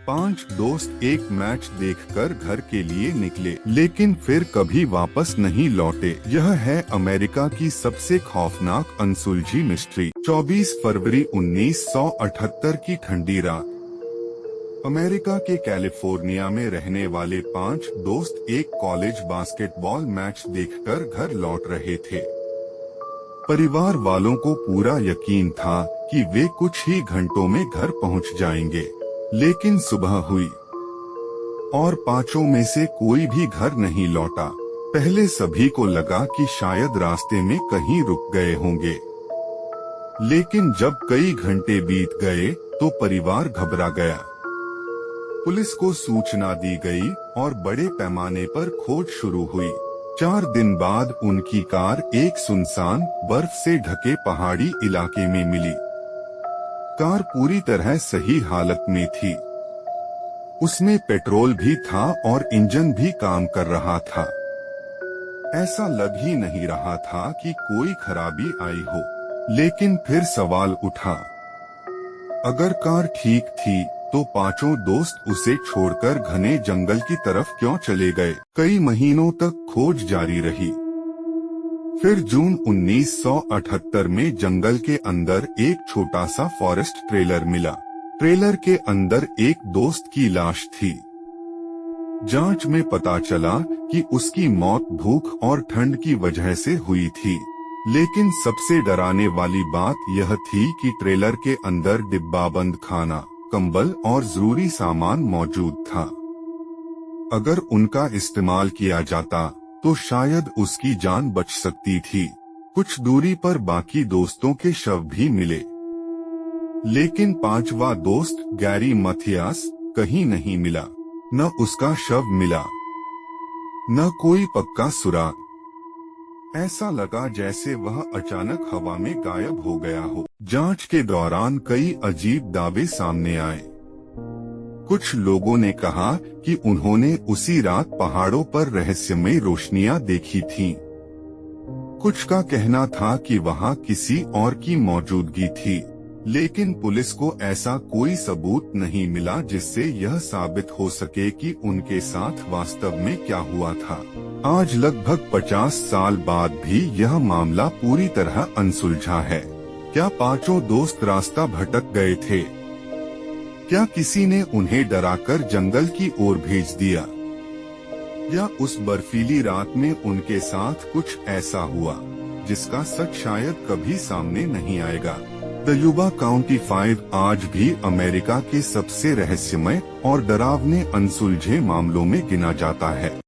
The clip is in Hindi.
5 दोस्त एक मैच देखकर घर के लिए निकले, लेकिन फिर कभी वापस नहीं लौटे। यह है अमेरिका की सबसे खौफनाक अनसुलझी मिस्ट्री। 24 फरवरी 1978 की ठंडी रात अमेरिका के कैलिफोर्निया में रहने वाले 5 दोस्त एक कॉलेज बास्केटबॉल मैच देखकर घर लौट रहे थे। परिवार वालों को पूरा यकीन था कि वे कुछ ही घंटों में घर पहुंच जाएंगे, लेकिन सुबह हुई और 5 में से कोई भी घर नहीं लौटा। पहले सभी को लगा कि शायद रास्ते में कहीं रुक गए होंगे, लेकिन जब कई घंटे बीत गए तो परिवार घबरा गया। पुलिस को सूचना दी गई और बड़े पैमाने पर खोज शुरू हुई। 4 दिन बाद उनकी कार एक सुनसान बर्फ से ढके पहाड़ी इलाके में मिली। कार पूरी तरह सही हालत में थी। उसमें पेट्रोल भी था और इंजन भी काम कर रहा था। ऐसा लग ही नहीं रहा था कि कोई खराबी आई हो। लेकिन फिर सवाल उठा, अगर कार ठीक थी तो 5 दोस्त उसे छोड़कर घने जंगल की तरफ क्यों चले गए? कई महीनों तक खोज जारी रही। फिर जून 1978 में जंगल के अंदर एक छोटा सा फॉरेस्ट ट्रेलर मिला। ट्रेलर के अंदर एक दोस्त की लाश थी। जांच में पता चला कि उसकी मौत भूख और ठंड की वजह से हुई थी। लेकिन सबसे डराने वाली बात यह थी कि ट्रेलर के अंदर डिब्बाबंद खाना, कंबल और जरूरी सामान मौजूद था। अगर उनका इस्तेमाल किया जाता तो शायद उसकी जान बच सकती थी। कुछ दूरी पर बाकी दोस्तों के शव भी मिले, लेकिन 5वां दोस्त गैरी मथियास कहीं नहीं मिला। न उसका शव मिला, न कोई पक्का सुराग। ऐसा लगा जैसे वह अचानक हवा में गायब हो गया हो। जांच के दौरान कई अजीब दावे सामने आए। कुछ लोगों ने कहा कि उन्होंने उसी रात पहाड़ों पर रहस्यमय रोशनियां देखी थीं। कुछ का कहना था कि वहां किसी और की मौजूदगी थी, लेकिन पुलिस को ऐसा कोई सबूत नहीं मिला जिससे यह साबित हो सके कि उनके साथ वास्तव में क्या हुआ था। आज लगभग 50 साल बाद भी यह मामला पूरी तरह अनसुलझा है। क्या 5 दोस्त रास्ता भटक गए थे? क्या किसी ने उन्हें डराकर जंगल की ओर भेज दिया? या उस बर्फीली रात में उनके साथ कुछ ऐसा हुआ जिसका सच शायद कभी सामने नहीं आएगा? द युबा काउंटी 5 आज भी अमेरिका के सबसे रहस्यमय और डरावने अनसुलझे मामलों में गिना जाता है।